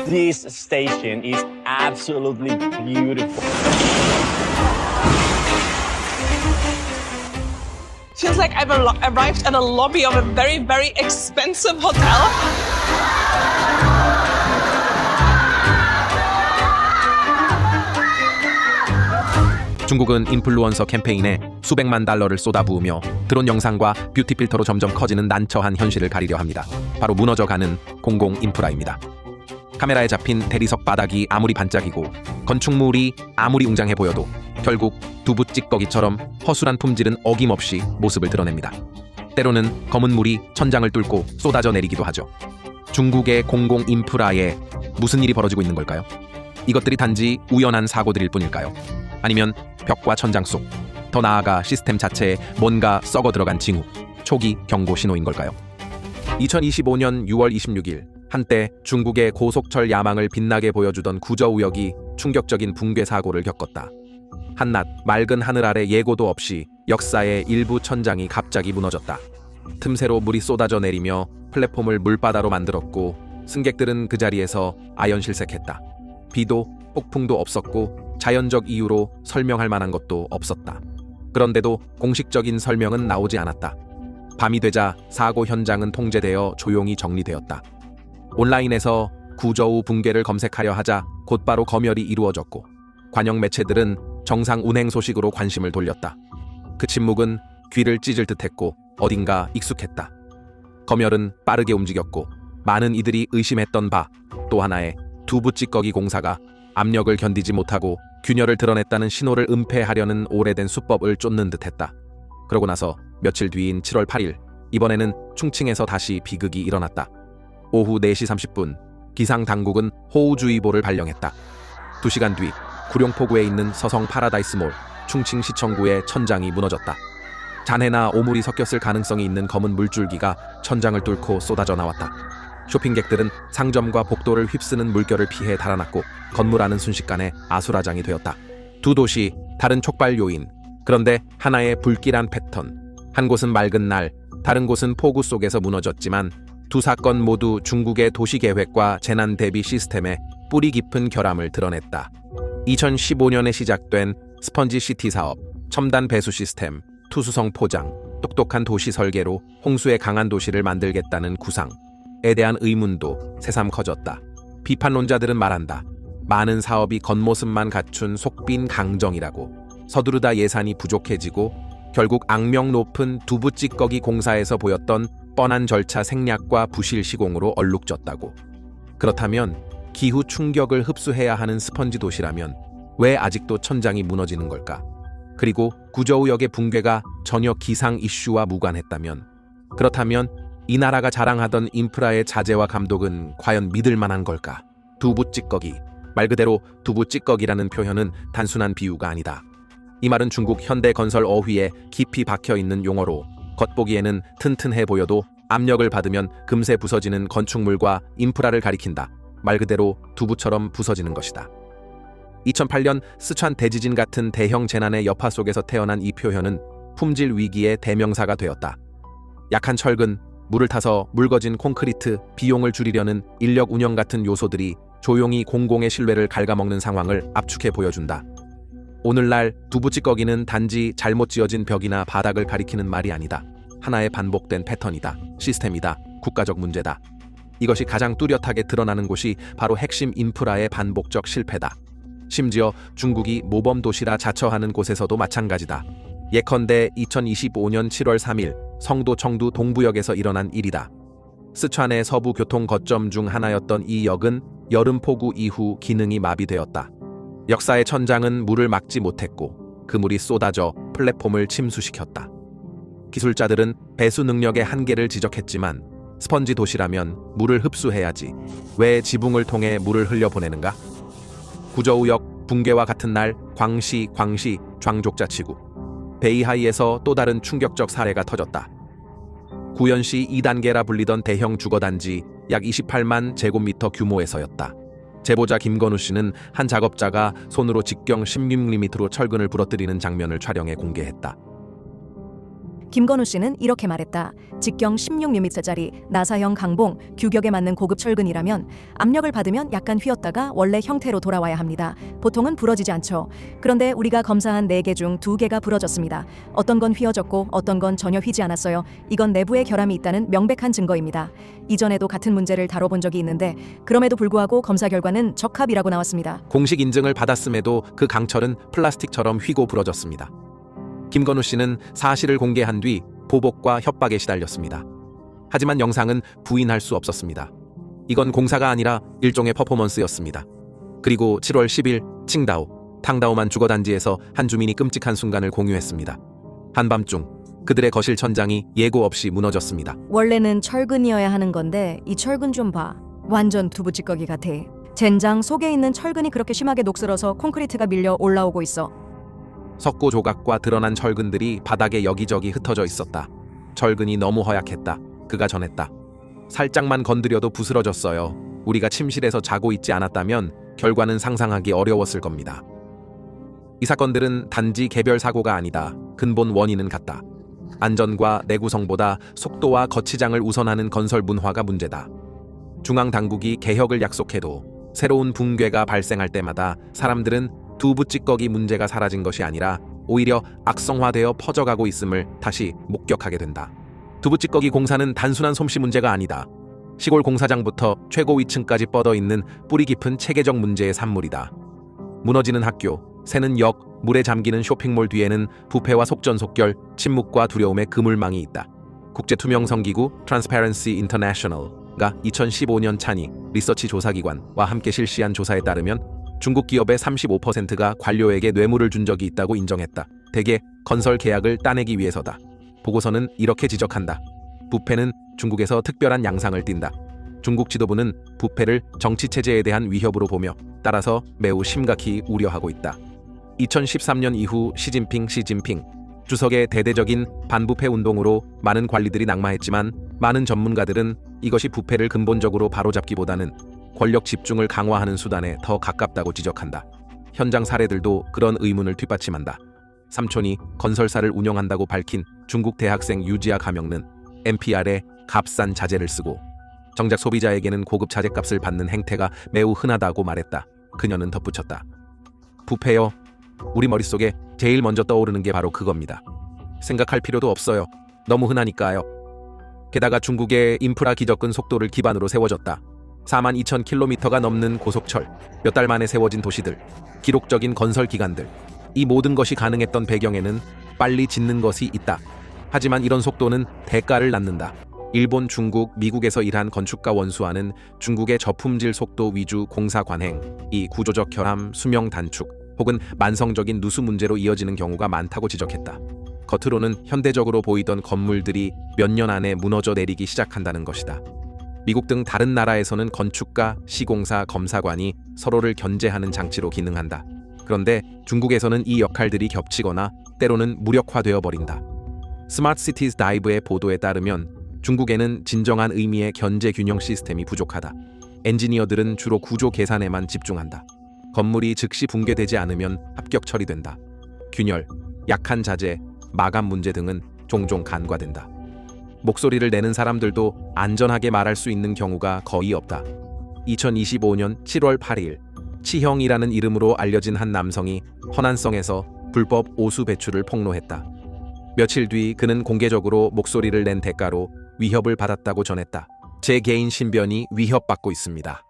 This station is absolutely beautiful. Feels like I've arrived at a lobby of a very, very expensive hotel. 중국은 인플루언서 캠페인에 수백만 달러를 쏟아부으며 드론 영상과 뷰티 필터로 점점 커지는 난처한 현실을 가리려 합니다. 바로 무너져가는 공공 인프라입니다. 카메라에 잡힌 대리석 바닥이 아무리 반짝이고 건축물이 아무리 웅장해 보여도 결국 두부 찌꺼기처럼 허술한 품질은 어김없이 모습을 드러냅니다. 때로는 검은 물이 천장을 뚫고 쏟아져 내리기도 하죠. 중국의 공공 인프라에 무슨 일이 벌어지고 있는 걸까요? 이것들이 단지 우연한 사고들일 뿐일까요? 아니면 벽과 천장 속, 더 나아가 시스템 자체에 뭔가 썩어 들어간 징후, 초기 경고 신호인 걸까요? 2025년 6월 26일, 한때 중국의 고속철 야망을 빛나게 보여주던 구저우역이 충격적인 붕괴 사고를 겪었다. 한낮 맑은 하늘 아래 예고도 없이 역사의 일부 천장이 갑자기 무너졌다. 틈새로 물이 쏟아져 내리며 플랫폼을 물바다로 만들었고 승객들은 그 자리에서 아연실색했다. 비도 폭풍도 없었고 자연적 이유로 설명할 만한 것도 없었다. 그런데도 공식적인 설명은 나오지 않았다. 밤이 되자 사고 현장은 통제되어 조용히 정리되었다. 온라인에서 구저우 붕괴를 검색하려 하자 곧바로 검열이 이루어졌고 관영 매체들은 정상 운행 소식으로 관심을 돌렸다. 그 침묵은 귀를 찢을 듯했고 어딘가 익숙했다. 검열은 빠르게 움직였고 많은 이들이 의심했던 바 또 하나의 두부 찌꺼기 공사가 압력을 견디지 못하고 균열을 드러냈다는 신호를 은폐하려는 오래된 수법을 쫓는 듯했다. 그러고 나서 며칠 뒤인 7월 8일, 이번에는 충칭에서 다시 비극이 일어났다. 오후 4시 30분, 기상당국은 호우주의보를 발령했다. 2시간 뒤, 구룡포구에 있는 서성 파라다이스몰, 충칭시청구의 천장이 무너졌다. 잔해나 오물이 섞였을 가능성이 있는 검은 물줄기가 천장을 뚫고 쏟아져 나왔다. 쇼핑객들은 상점과 복도를 휩쓰는 물결을 피해 달아났고 건물 안은 순식간에 아수라장이 되었다. 두 도시, 다른 촉발 요인, 그런데 하나의 불길한 패턴. 한 곳은 맑은 날, 다른 곳은 폭우 속에서 무너졌지만 두 사건 모두 중국의 도시계획과 재난 대비 시스템에 뿌리 깊은 결함을 드러냈다. 2015년에 시작된 스펀지 시티 사업, 첨단 배수 시스템, 투수성 포장, 똑똑한 도시 설계로 홍수에 강한 도시를 만들겠다는 구상에 대한 의문도 새삼 커졌다. 비판론자들은 말한다. 많은 사업이 겉모습만 갖춘 속빈 강정이라고. 서두르다 예산이 부족해지고 결국 악명 높은 두부 찌꺼기 공사에서 보였던 뻔한 절차 생략과 부실 시공으로 얼룩졌다고. 그렇다면 기후 충격을 흡수해야 하는 스펀지 도시라면 왜 아직도 천장이 무너지는 걸까? 그리고 구저우역의 붕괴가 전혀 기상 이슈와 무관했다면, 그렇다면 이 나라가 자랑하던 인프라의 자재와 감독은 과연 믿을 만한 걸까? 두부 찌꺼기, 말 그대로 두부 찌꺼기라는 표현은 단순한 비유가 아니다. 이 말은 중국 현대건설 어휘에 깊이 박혀있는 용어로 겉보기에는 튼튼해 보여도 압력을 받으면 금세 부서지는 건축물과 인프라를 가리킨다. 말 그대로 두부처럼 부서지는 것이다. 2008년 스촨 대지진 같은 대형 재난의 여파 속에서 태어난 이 표현은 품질 위기의 대명사가 되었다. 약한 철근, 물을 타서 묽어진 콘크리트, 비용을 줄이려는 인력 운영 같은 요소들이 조용히 공공의 신뢰를 갉아먹는 상황을 압축해 보여준다. 오늘날 두부 찌꺼기는 단지 잘못 지어진 벽이나 바닥을 가리키는 말이 아니다. 하나의 반복된 패턴이다. 시스템이다. 국가적 문제다. 이것이 가장 뚜렷하게 드러나는 곳이 바로 핵심 인프라의 반복적 실패다. 심지어 중국이 모범도시라 자처하는 곳에서도 마찬가지다. 예컨대 2025년 7월 3일 성도 청두 동부역에서 일어난 일이다. 스촨의 서부 교통 거점 중 하나였던 이 역은 여름 폭우 이후 기능이 마비되었다. 역사의 천장은 물을 막지 못했고 그 물이 쏟아져 플랫폼을 침수시켰다. 기술자들은 배수 능력의 한계를 지적했지만 스펀지 도시라면 물을 흡수해야지 왜 지붕을 통해 물을 흘려보내는가? 구저우역 붕괴와 같은 날 광시 장족자치구 베이하이에서 또 다른 충격적 사례가 터졌다. 구현시 2단계라 불리던 대형 주거단지 약 28만 제곱미터 규모에서였다. 제보자 김건우 씨는 한 작업자가 손으로 직경 16mm로 철근을 부러뜨리는 장면을 촬영해 공개했다. 김건우 씨는 이렇게 말했다. 직경 16mm짜리 나사형 강봉, 규격에 맞는 고급 철근이라면 압력을 받으면 약간 휘었다가 원래 형태로 돌아와야 합니다. 보통은 부러지지 않죠. 그런데 우리가 검사한 4개 중 2개가 부러졌습니다. 어떤 건 휘어졌고 어떤 건 전혀 휘지 않았어요. 이건 내부에 결함이 있다는 명백한 증거입니다. 이전에도 같은 문제를 다뤄본 적이 있는데 그럼에도 불구하고 검사 결과는 적합이라고 나왔습니다. 공식 인증을 받았음에도 그 강철은 플라스틱처럼 휘고 부러졌습니다. 김건우 씨는 사실을 공개한 뒤 보복과 협박에 시달렸습니다. 하지만 영상은 부인할 수 없었습니다. 이건 공사가 아니라 일종의 퍼포먼스였습니다. 그리고 7월 10일 칭다오, 탕다오만 주거단지에서 한 주민이 끔찍한 순간을 공유했습니다. 한밤중 그들의 거실 천장이 예고 없이 무너졌습니다. 원래는 철근이어야 하는 건데 이 철근 좀 봐. 완전 두부 찌꺼기 같아. 젠장 속에 있는 철근이 그렇게 심하게 녹슬어서 콘크리트가 밀려 올라오고 있어. 석고 조각과 드러난 철근들이 바닥에 여기저기 흩어져 있었다. 철근이 너무 허약했다. 그가 전했다. 살짝만 건드려도 부스러졌어요. 우리가 침실에서 자고 있지 않았다면 결과는 상상하기 어려웠을 겁니다. 이 사건들은 단지 개별 사고가 아니다. 근본 원인은 같다. 안전과 내구성보다 속도와 거치장을 우선하는 건설 문화가 문제다. 중앙 당국이 개혁을 약속해도 새로운 붕괴가 발생할 때마다 사람들은 두부 찌꺼기 문제가 사라진 것이 아니라 오히려 악성화되어 퍼져가고 있음을 다시 목격하게 된다. 두부 찌꺼기 공사는 단순한 솜씨 문제가 아니다. 시골 공사장부터 최고 위층까지 뻗어 있는 뿌리 깊은 체계적 문제의 산물이다. 무너지는 학교, 새는 역, 물에 잠기는 쇼핑몰 뒤에는 부패와 속전속결, 침묵과 두려움의 그물망이 있다. 국제투명성기구 Transparency International가 2015년 차니 리서치 조사기관과 함께 실시한 조사에 따르면 중국 기업의 35%가 관료에게 뇌물을 준 적이 있다고 인정했다. 대개 건설 계약을 따내기 위해서다. 보고서는 이렇게 지적한다. 부패는 중국에서 특별한 양상을 띈다. 중국 지도부는 부패를 정치체제에 대한 위협으로 보며 따라서 매우 심각히 우려하고 있다. 2013년 이후 시진핑 주석의 대대적인 반부패 운동으로 많은 관리들이 낙마했지만 많은 전문가들은 이것이 부패를 근본적으로 바로잡기보다는 권력 집중을 강화하는 수단에 더 가깝다고 지적한다. 현장 사례들도 그런 의문을 뒷받침한다. 삼촌이 건설사를 운영한다고 밝힌 중국 대학생 유지아 가명는 NPR에 값싼 자재를 쓰고 정작 소비자에게는 고급 자재값을 받는 행태가 매우 흔하다고 말했다. 그녀는 덧붙였다. 부패요. 우리 머릿속에 제일 먼저 떠오르는 게 바로 그겁니다. 생각할 필요도 없어요. 너무 흔하니까요. 게다가 중국의 인프라 기적은 속도를 기반으로 세워졌다. 42,000km가 넘는 고속철, 몇 달 만에 세워진 도시들, 기록적인 건설 기간들. 이 모든 것이 가능했던 배경에는 빨리 짓는 것이 있다. 하지만 이런 속도는 대가를 낳는다. 일본, 중국, 미국에서 일한 건축가 원수와는 중국의 저품질 속도 위주 공사 관행, 이 구조적 결함, 수명 단축, 혹은 만성적인 누수 문제로 이어지는 경우가 많다고 지적했다. 겉으로는 현대적으로 보이던 건물들이 몇 년 안에 무너져 내리기 시작한다는 것이다. 미국 등 다른 나라에서는 건축가, 시공사, 검사관이 서로를 견제하는 장치로 기능한다. 그런데 중국에서는 이 역할들이 겹치거나 때로는 무력화되어 버린다. 스마트 시티즈 다이브의 보도에 따르면 중국에는 진정한 의미의 견제 균형 시스템이 부족하다. 엔지니어들은 주로 구조 계산에만 집중한다. 건물이 즉시 붕괴되지 않으면 합격 처리된다. 균열, 약한 자재, 마감 문제 등은 종종 간과된다. 목소리를 내는 사람들도 안전하게 말할 수 있는 경우가 거의 없다. 2025년 7월 8일 치형이라는 이름으로 알려진 한 남성이 허난성에서 불법 오수 배출을 폭로했다. 며칠 뒤 그는 공개적으로 목소리를 낸 대가로 위협을 받았다고 전했다. 제 개인 신변이 위협받고 있습니다.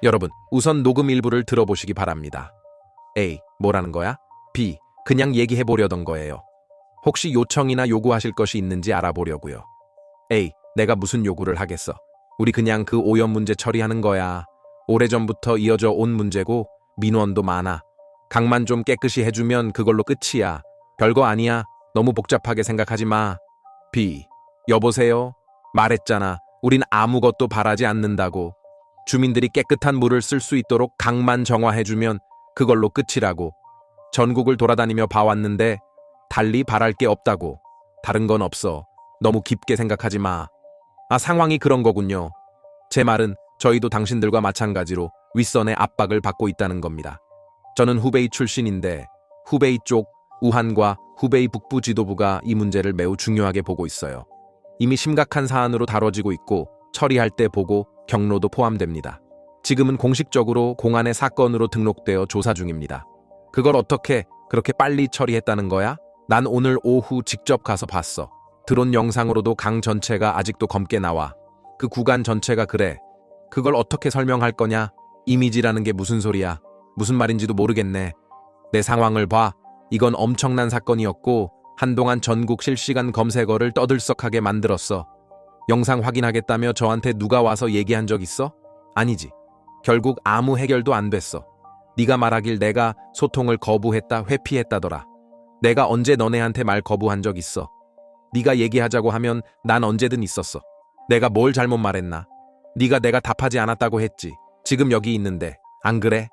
여러분, 우선 녹음 일부를 들어보시기 바랍니다. A. 뭐라는 거야? B. 그냥 얘기해보려던 거예요. 혹시 요청이나 요구하실 것이 있는지 알아보려고요. A. 내가 무슨 요구를 하겠어. 우리 그냥 그 오염 문제 처리하는 거야. 오래전부터 이어져 온 문제고 민원도 많아. 강만 좀 깨끗이 해주면 그걸로 끝이야. 별거 아니야. 너무 복잡하게 생각하지 마. B. 여보세요? 말했잖아. 우린 아무것도 바라지 않는다고. 주민들이 깨끗한 물을 쓸 수 있도록 강만 정화해주면 그걸로 끝이라고. 전국을 돌아다니며 봐왔는데 달리 바랄 게 없다고. 다른 건 없어. 너무 깊게 생각하지 마. 상황이 그런 거군요. 제 말은 저희도 당신들과 마찬가지로 윗선의 압박을 받고 있다는 겁니다. 저는 후베이 출신인데 후베이 쪽 우한과 후베이 북부 지도부가 이 문제를 매우 중요하게 보고 있어요. 이미 심각한 사안으로 다뤄지고 있고 처리할 때 보고 경로도 포함됩니다. 지금은 공식적으로 공안의 사건으로 등록되어 조사 중입니다. 그걸 어떻게 그렇게 빨리 처리했다는 거야? 난 오늘 오후 직접 가서 봤어. 드론 영상으로도 강 전체가 아직도 검게 나와. 그 구간 전체가 그래. 그걸 어떻게 설명할 거냐? 이미지라는 게 무슨 소리야? 무슨 말인지도 모르겠네. 내 상황을 봐. 이건 엄청난 사건이었고 한동안 전국 실시간 검색어를 떠들썩하게 만들었어. 영상 확인하겠다며 저한테 누가 와서 얘기한 적 있어? 아니지. 결국 아무 해결도 안 됐어. 네가 말하길 내가 소통을 거부했다, 회피했다더라. 내가 언제 너네한테 말 거부한 적 있어? 네가 얘기하자고 하면 난 언제든 있었어. 내가 뭘 잘못 말했나? 네가 내가 답하지 않았다고 했지. 지금 여기 있는데. 안 그래?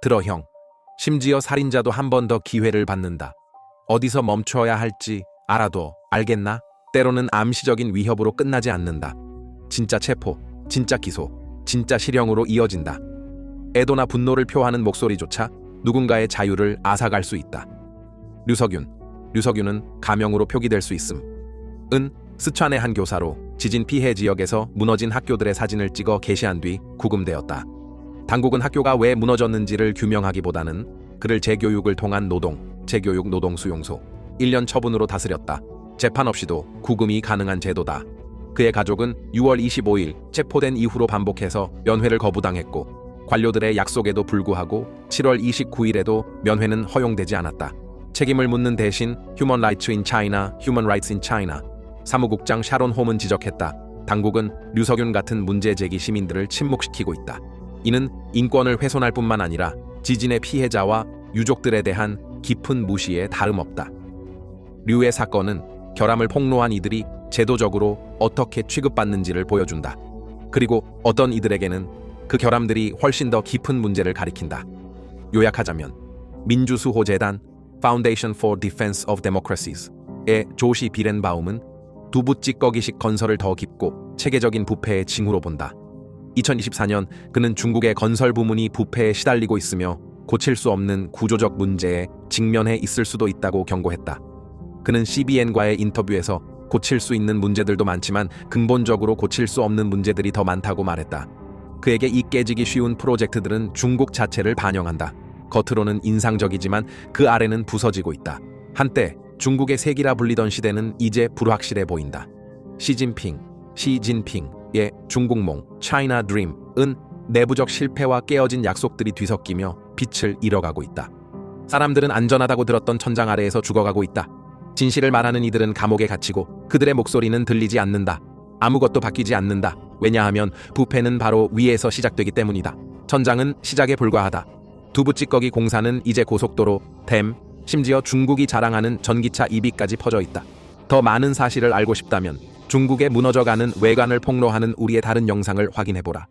들어 형. 심지어 살인자도 한 번 더 기회를 받는다. 어디서 멈춰야 할지 알아둬. 알겠나? 때로는 암시적인 위협으로 끝나지 않는다. 진짜 체포, 진짜 기소, 진짜 실형으로 이어진다. 애도나 분노를 표하는 목소리조차 누군가의 자유를 앗아갈 수 있다. 류석윤은 가명으로 표기될 수 있음. 은 스촨의 한 교사로 지진 피해 지역에서 무너진 학교들의 사진을 찍어 게시한 뒤 구금되었다. 당국은 학교가 왜 무너졌는지를 규명하기보다는 그를 재교육을 통한 재교육 노동수용소 1년 처분으로 다스렸다. 재판 없이도 구금이 가능한 제도다. 그의 가족은 6월 25일 체포된 이후로 반복해서 면회를 거부당했고 관료들의 약속에도 불구하고 7월 29일에도 면회는 허용되지 않았다. 책임을 묻는 대신 Human Rights in China 사무국장 샤론 홈은 지적했다. 당국은 류석윤 같은 문제 제기 시민들을 침묵시키고 있다. 이는 인권을 훼손할 뿐만 아니라 지진의 피해자와 유족들에 대한 깊은 무시에 다름없다. 류의 사건은 결함을 폭로한 이들이 제도적으로 어떻게 취급받는지를 보여준다. 그리고 어떤 이들에게는 그 결함들이 훨씬 더 깊은 문제를 가리킨다. 요약하자면 민주수호재단 Foundation for Defense of Democracies의 조시 비렌바움은 두부 찌꺼기식 건설을 더 깊고 체계적인 부패의 징후로 본다. 2024년 그는 중국의 건설 부문이 부패에 시달리고 있으며 고칠 수 없는 구조적 문제에 직면해 있을 수도 있다고 경고했다. 그는 CBN과의 인터뷰에서 고칠 수 있는 문제들도 많지만 근본적으로 고칠 수 없는 문제들이 더 많다고 말했다. 그에게 이 깨지기 쉬운 프로젝트들은 중국 자체를 반영한다. 겉으로는 인상적이지만 그 아래는 부서지고 있다. 한때 중국의 세기라 불리던 시대는 이제 불확실해 보인다. 시진핑의 중국몽 China Dream은 내부적 실패와 깨어진 약속들이 뒤섞이며 빛을 잃어가고 있다. 사람들은 안전하다고 들었던 천장 아래에서 죽어가고 있다. 진실을 말하는 이들은 감옥에 갇히고 그들의 목소리는 들리지 않는다. 아무것도 바뀌지 않는다. 왜냐하면 부패는 바로 위에서 시작되기 때문이다. 천장은 시작에 불과하다. 두부찌꺼기 공사는 이제 고속도로, 댐, 심지어 중국이 자랑하는 전기차 EV까지 퍼져 있다. 더 많은 사실을 알고 싶다면 중국의 무너져가는 외관을 폭로하는 우리의 다른 영상을 확인해보라.